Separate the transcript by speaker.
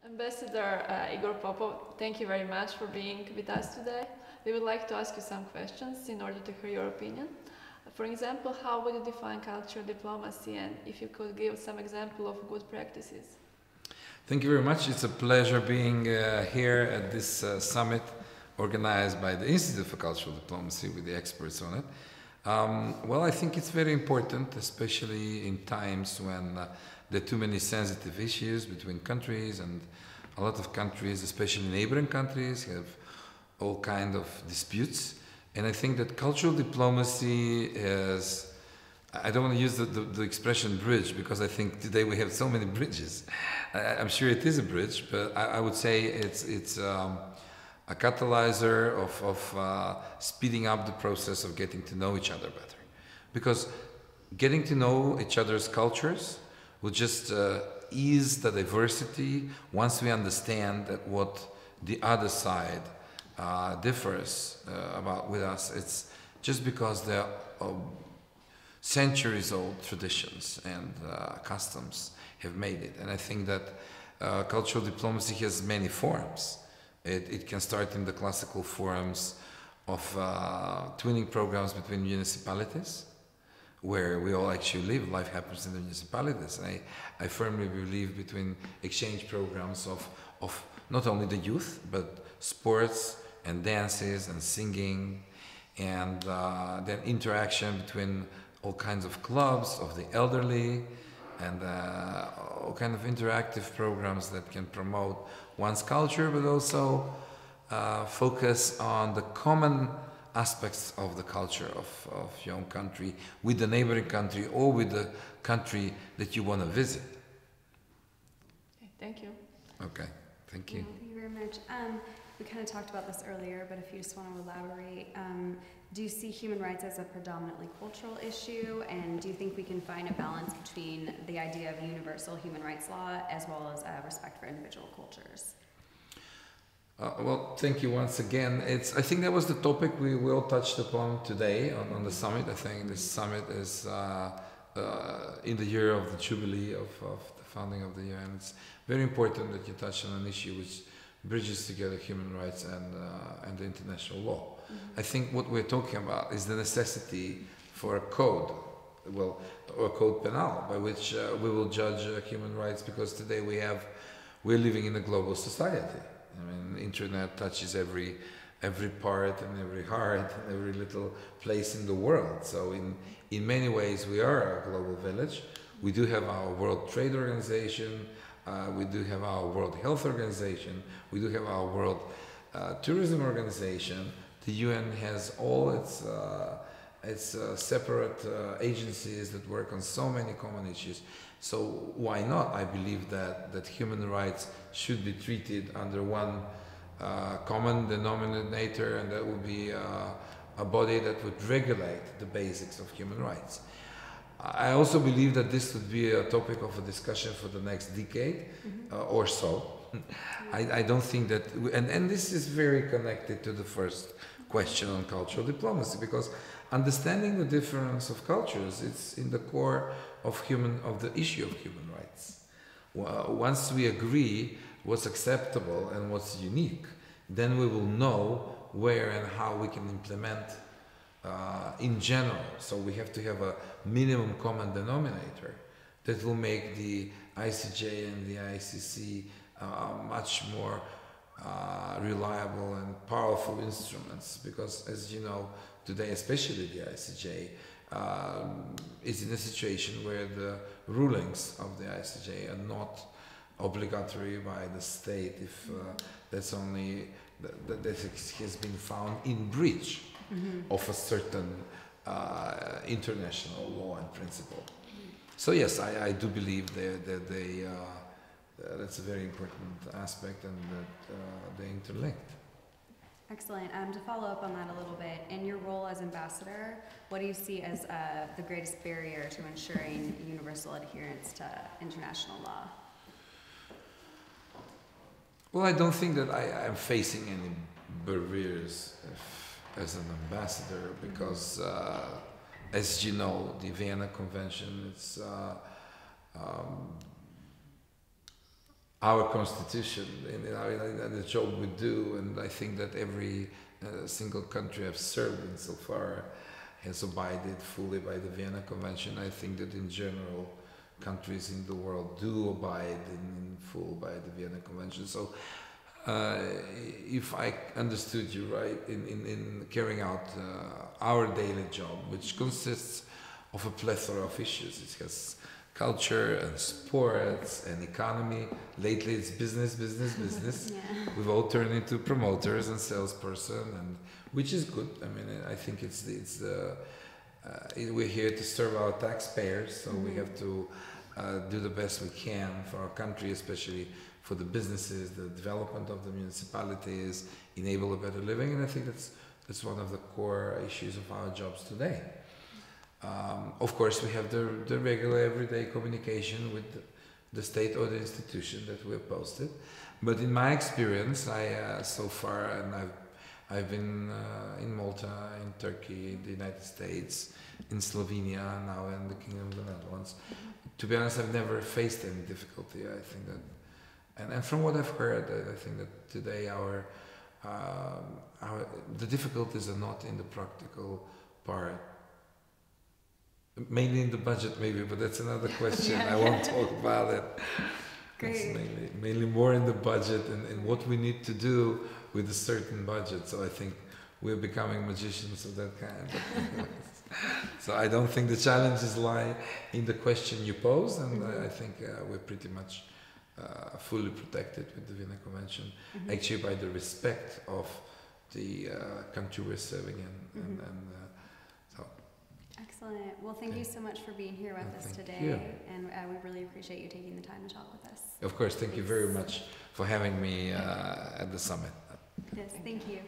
Speaker 1: Ambassador Igor Popov, thank you very much for being with us today. We would like to ask you some questions in order to hear your opinion. For example, how would you define cultural diplomacy, and if you could give some example of good practices?
Speaker 2: Thank you very much. It's a pleasure being here at this summit organized by the Institute for Cultural Diplomacy with the experts on it. Well, I think it's very important, especially in times when there are too many sensitive issues between countries, and a lot of countries, especially neighboring countries, have all kinds of disputes. And I think that cultural diplomacy is, I don't want to use the expression bridge, because I think today we have so many bridges. I'm sure it is a bridge, but I would say it's a catalyzer of speeding up the process of getting to know each other better. Because getting to know each other's cultures will just ease the diversity once we understand that what the other side differs about with us. It's just because there are centuries-old traditions and customs have made it. And I think that cultural diplomacy has many forms. It can start in the classical forms of twinning programs between municipalities, where we all actually live. Life happens in the municipalities. I firmly believe between exchange programs of not only the youth, but sports and dances and singing, and then interaction between all kinds of clubs of the elderly, and all kind of interactive programs that can promote one's culture, but also focus on the common aspects of the culture of your own country with the neighboring country or with the country that you want to visit.
Speaker 1: Okay, thank you.
Speaker 2: Okay, thank you.
Speaker 3: Thank you very much. We kind of talked about this earlier, but if you just want to elaborate, do you see human rights as a predominantly cultural issue, and do you think we can find a balance between the idea of universal human rights law as well as respect for individual cultures?
Speaker 2: Well, thank you once again. I think that was the topic we will touched upon today on the summit. I think this summit is in the year of the jubilee of the founding of the UN. It's very important that you touch on an issue which bridges together human rights and the international law. Mm-hmm. I think what we're talking about is the necessity for a code, well, or a code penal, by which we will judge human rights, because today we're living in a global society. I mean, internet touches every part and every heart and every little place in the world. So in many ways we are a global village. We do have our World Trade Organization, we do have our World Health Organization, we do have our World Tourism Organization. The UN has all its separate agencies that work on so many common issues. So why not? I believe that human rights should be treated under one common denominator, and that would be a body that would regulate the basics of human rights. I also believe that this would be a topic of a discussion for the next decade or so. I don't think that, and this is very connected to the first question on cultural diplomacy, because understanding the difference of cultures, it's in the core of the issue of human rights. Once we agree what's acceptable and what's unique, then we will know where and how we can implement in general. So we have to have a minimum common denominator that will make the ICJ and the ICC much more reliable and powerful instruments, because, as you know, today, especially the ICJ, is in a situation where the rulings of the ICJ are not obligatory by the state if that's only that has been found in breach of a certain international law and principle. So yes, I do believe that that's a very important aspect, and that they're interlinked.
Speaker 3: Excellent. To follow up on that a little bit, in your role as ambassador, what do you see as the greatest barrier to ensuring universal adherence to international law?
Speaker 2: Well, I don't think that I am facing any barriers as an ambassador, because, as you know, the Vienna Convention, it's our constitution in the job we do, and I think that every single country I've served in so far has abided fully by the Vienna Convention. I think that in general countries in the world do abide in full by the Vienna Convention. So if I understood you right, in carrying out our daily job, which consists of a plethora of issues. It has culture and sports and economy. Lately it's business.
Speaker 3: Yeah.
Speaker 2: We've all turned into promoters and salesperson, and which is good. I mean, I think we're here to serve our taxpayers, so we have to do the best we can for our country, especially for the businesses, the development of the municipalities, enable a better living, and I think that's one of the core issues of our jobs today. Of course, we have the regular everyday communication with the state or the institution that we have posted. But in my experience, so far, and I've been in Malta, in Turkey, in the United States, in Slovenia, now in the Kingdom of the Netherlands. To be honest, I've never faced any difficulty. I think that, and from what I've heard, I think that today the difficulties are not in the practical part. Mainly in the budget, maybe, but that's another question.
Speaker 3: Yeah.
Speaker 2: I won't talk about it.
Speaker 3: Great.
Speaker 2: It's mainly more in the budget and what we need to do with a certain budget. So I think we're becoming magicians of that kind. So I don't think the challenges lie in the question you pose, and I think we're pretty much fully protected with the Vienna Convention, actually by the respect of the country we're serving in.
Speaker 3: Excellent. Well, thank you so much for being here with us today.
Speaker 2: You.
Speaker 3: And we really appreciate you taking the time to talk with us.
Speaker 2: Of course, thank you very much for having me at the summit.
Speaker 3: Yes, thank you.